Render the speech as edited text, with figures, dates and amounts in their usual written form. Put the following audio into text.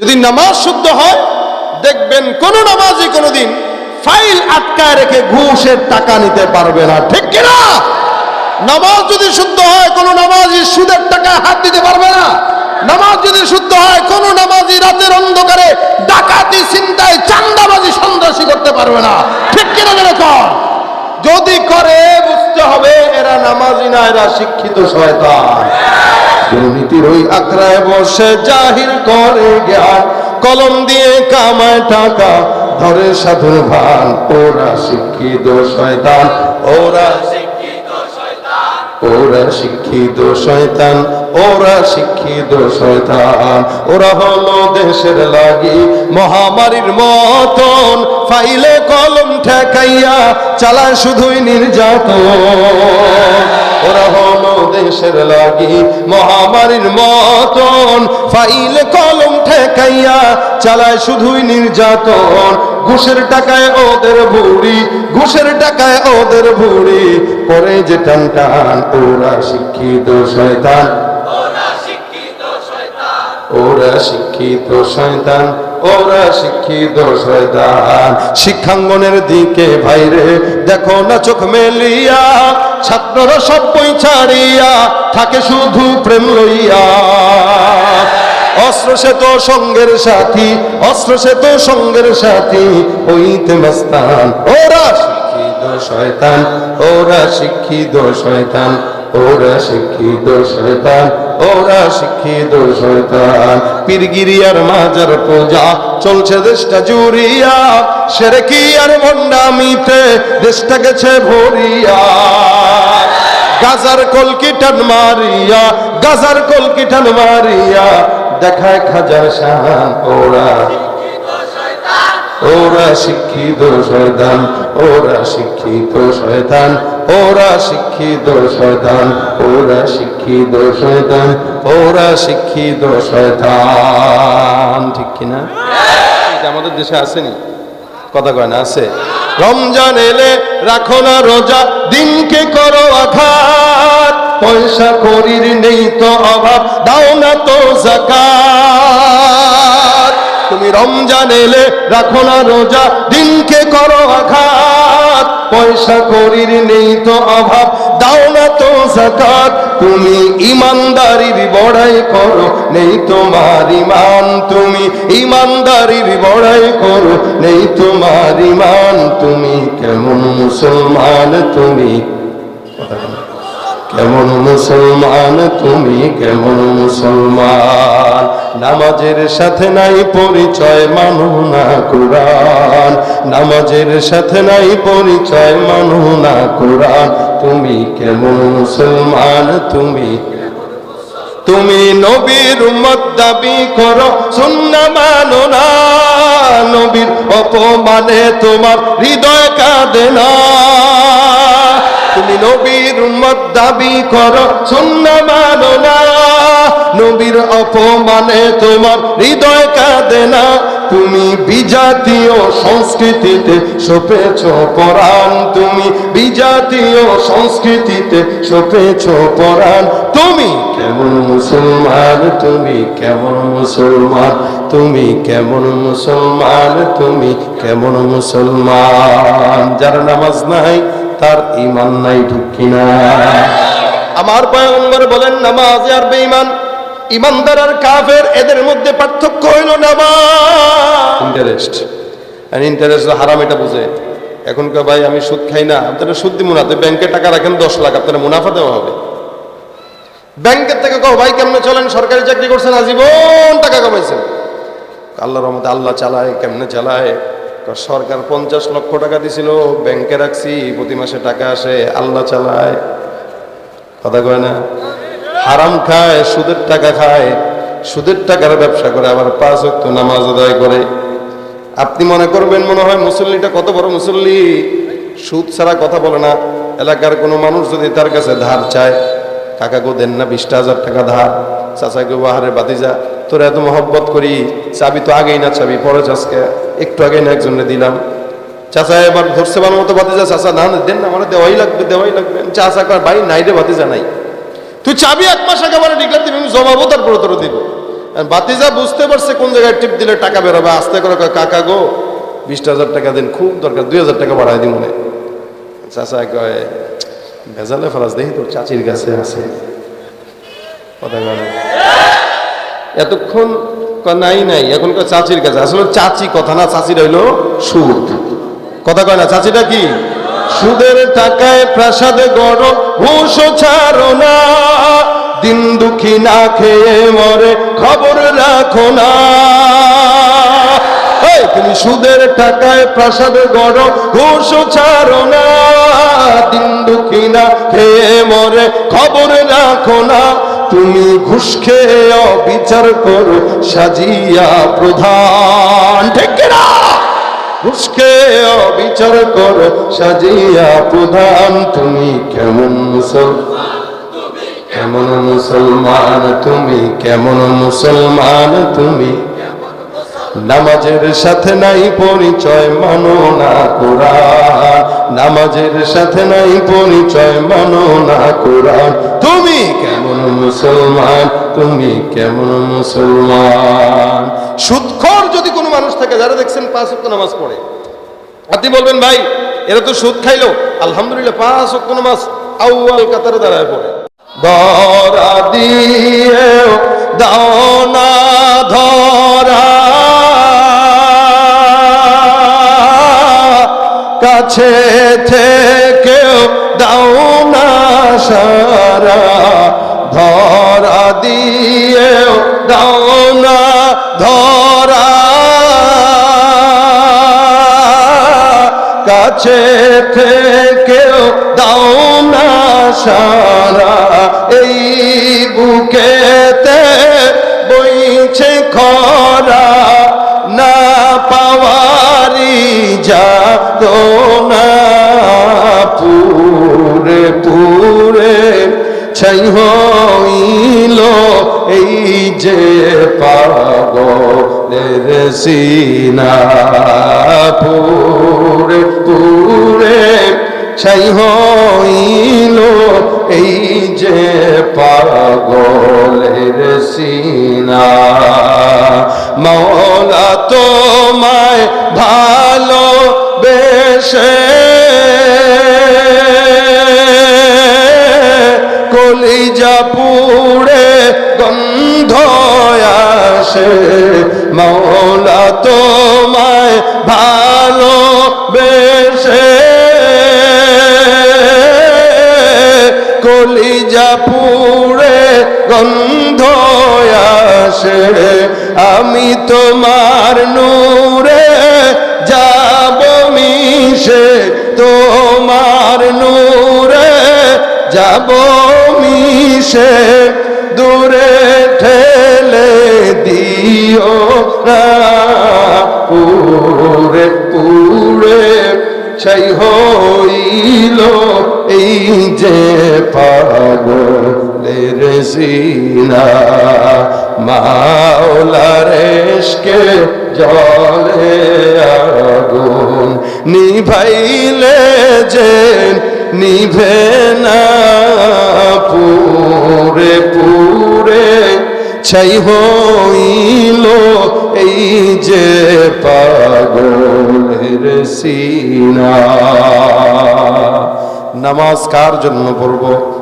যদি নামাজ শুদ্ধ হয় দেখবেন কোন নামাজি কোনোদিন ফাইল আটকায় রেখে ঘুষের টাকা নিতে পারবে না, ঠিক কিনা? নামাজ যদি শুদ্ধ হয় কোন নামাজি সুদের টাকায় হাত দিতে পারবে না। নামাজ যদি শুদ্ধ হয় কোন নামাজি রাতের অন্ধকারে ডাকাতি, ছিনতাই, চাঁদাবাজি, সন্ত্রাসী করতে পারবে না, ঠিক কিনা? যেরকম যদি করে বুঝতে হবে এরা নামাজি না, এরা শিক্ষিত শয়তান। দুর্নীতির ওই আখড়ায় বসে জাহির করে জ্ঞান, কলম দিয়ে কামায় টাকা, ধরে সাধুর ভান। ওরা শিক্ষিত শয়তান, ওরা শিক্ষিত শয়তান, ওরা শিক্ষিত শয়তান। ওরা হলো দেশের লাগি মহামারীর মতন, ফাইলে কলম ঠেকাইয়া চালায় শুধুই নির্যাতন। ওরা হলো দেশের লাগি মহামারীর মতন, ফাইলে কলম ঠেকাইয়া চালায় শুধুই নির্যাতন। ঘুষের টাকায় ওদের বুড়ি, ঘুষের টাকায় ওদের বুড়ি করে যে টান টান। ওরা শিক্ষিত শয়তান, ওরা শিক্ষিত শয়তান, ওরা শিক্ষিত শয়তান, ওরা শিক্ষিত শয়তান। শিক্ষাঙ্গনের দিকে ভাইরে দেখো না চোখ মেলিয়া, ছাত্ররা সব বই ছাড়িয়া থাকে শুধু প্রেম লইয়া। অস্ত্র সে তো সঙ্গের সাথী, অস্ত্র সে তো সঙ্গের সাথী, হইতে মস্তান। ওরা শিক্ষিত শয়তান, ওরা শিক্ষিত শয়তান, ওরা শিক্ষিত শয়তান, ওরা শিক্ষিত শয়তান। পীরগিরি আর মাজার পূজা চলছে দেশটা জুড়িয়া, শিরকি আর ভণ্ডামিতে দেশটা গেছে ভরিয়া। গাজার কলকি টান মারিয়া, গাজার কলকি টান মারিয়া দেখায় খাজার শান। ওরা ওরা শিক্ষিত শয়তান, ওরা শিক্ষিত শয়তান, ওরা শিক্ষিত শয়তান, ওরা শিক্ষিত শয়তান, ওরা শিক্ষিত শয়তান। ঠিক কিনা? এটা আমাদের দেশে আসেনি, কথা কয় না? আছে। রমজান এলে রাখো না রোজা, দিনকে করো আঘাত, পয়সা করির নেই তো অভাব, দাও না তো যাকাত। তুমি রমজান এলে রাখো না রোজা, দিনকে করো আঘাত, পয়সা করির নেই তো অভাব, দাও না তো যাকাত। তুমি ইমানদারির বড়াই করো, নেই তোমার ইমান, তুমি ইমানদারির বড়াই করো, নেই তোমার ইমান। তুমি কেমন মুসলমান, তুমি কেমন মুসলমান, তুমি কেমন মুসলমান? নামাজের সাথে নাই পরিচয়, মানো না কুরআন, নামাজের সাথে নাই পরিচয়, মানো না কুরআন। তুমি কেমন মুসলমান, তুমি তুমি নবীর উম্মত দাবি করো, সুন্নাহ মানো না, নবীর অপমানে তোমার হৃদয় কাঁদে না। তুমি নবীর উম্মত দাবি করো, সুন্নাহ মানো না, নবীর অপমানে তোমার হৃদয় কাঁদে না। তুমি বিজাতীয় সংস্কৃতিতে সপেছ পরাণ, তুমি বিজাতীয় সংস্কৃতিতে সপেছ পরাণ। তুমি কেমন মুসলমান, তুমি কেমন মুসলমান, তুমি কেমন মুসলমান, তুমি কেমন মুসলমান? যার নামাজ নাই তার ঈমান নাই, ঠিক কিনা? আমার পয়গম্বর বলেন নামাজি আর বেঈমান, ইমানদার আর কাফের, এদের মধ্যে পার্থক্য হইল নামাজ। ইন্টারেস্ট আর ইন্টারেস্ট হারাম, এটা বুঝে। এখন কে ভাই আমি সুদ খাই না, আপনারা সুদ দিব না, তো ব্যাংকে টাকা রাখেন 10 লাখ, আপনারা মুনাফা দেওয়া হবে। ব্যাংকের থেকে কও ভাই কেমনে চলেন, সরকারি চাকরি করছেন, আজীবন টাকা কামাইছেন, আল্লাহর রহমতে আল্লাহ চালায়, কেমনে চালায়? সরকার 50 লক্ষ টাকা দিছিল, ব্যাংকে রাখছি, প্রতি মাসে টাকা আসে, আল্লাহ চালায়, কথা কয় না? হারাম খায়, সুদের টাকা খায়, সুদের টাকার ব্যবসা করে, আবার 5 ওয়াক্ত নামাজ আদায় করে। আপনি মনে করবেন মনে হয় মুসল্লিটা কত বড় মুসল্লি, সুদ ছাড়া কথা বলে না। এলাকার কোনো মানুষ যদি তার কাছে ধার চায়, কাকাকে দেন না 20,000 টাকা ধার, চাচাকে বাহারে বাতিজা তোর এত মহব্বত করি, চাবি তো আগেই না, চাবি পরে চাষকে একটু আগেই না একজনে দিলাম। চাচা এবার ধরছে ভালো মতো বাতিজা, চাচা না দেন না, মানে দেওয়াই লাগবে, দেওয়াই লাগবে। চাচা ভাই নাই রে বাতিজা নাই, তুই চাবি 1 মাস আগে মানে ডিক্লার দিবি, আমি জমাবো, তারপরে তোর দিব। বাতিজা বুঝতে পারছে কোন জায়গায় টিপ দিলে টাকা বেরোবে, আস্তে করে কয়, কাকা গো 20,000 টাকা দিন, খুব দরকার, 2,000 টাকা বাড়াই দিই মনে। চাচা কয়, ভেজালে ফেলাস, দেখি তোর চাচির কাছে আছে কথা বলে। এতক্ষণ নাই নাই, এখন কয় চাচির কাছে। আসলে চাচি কথা না, চাচির হইলো সুদ, কথা কয় না। চাচিটা কি? সুদের টাকায় প্রাসাদে গড়, ঘুষও ছাড়ো না, দিন দুঃখী না খেয়ে মরে, খবর রাখো না। তুমি সুদের টাকায় প্রাসাদে গড়, ঘুষও ছাড়ো না, দিন দুঃখী না খেয়ে মরে, খবর রাখো না। তুমি ঘুষ খেয়ে অবিচার করো, সাজিয়া প্রধান, ঠিক না? ঘুষ খেয়ে অবিচার করো, সাজিয়া প্রধান। তুমি কেমন মুসলমান, কেমন মুসলমান তুমি, কেমন মুসলমান তুমি? নামাজের সাথে নাই পরিচয়, মানো না কোরআন। নামাজের সাথে নাই পরিচয়, মানো না কোরআন। তুমি কেমন মুসলমান, তুমি কেমন মুসলমান? সুদখোর যদি কোনো মানুষ থাকে, যারা দেখছেন 5 ওয়াক্ত নামাজ পড়ে, আপনি বলবেন ভাই এরা তো সুদ খাইলো, আলহামদুলিল্লাহ 5 ওয়াক্ত নামাজ আউয়াল কাতারে দাঁড়ায় পড়ে। ধরা দিয়ে দাও না ধরা, কাছে থেকেও দাও না সারা, ধরা দিয়েও দাও না ধরা, কাছে থেকেও দাও না সারা। এই বুকেতে বইছে খরা, না পাওয়ারি যাদনা, পুরে পুরে ছাই হইল এই যে পাগলের সিনা, পুরে পুরে ছাই হইল এই যে পাগলের সিনা। মওলা তোমায় ভালো বেশে, কলিজা পুড়ে গন্ধ আসে, মওলা তোমায় ভালো বেশে, কলিজা পুড়ে গন্ধ আসে। আমি তোমার নূরে যাব মিশে, তোমার নূরে যাব মিশে, দূরে ঠেলে দিও না, পুরে পুরে ছাই হইল এই যে পাগলের সিনা। মাওলার ইশকে জলে আগুন, নিভাইলে যে নিভে না, পুরে পুরে ছাই হইল এই যে পাগলের সিনা। নামাজ কার জন্য পড়ব?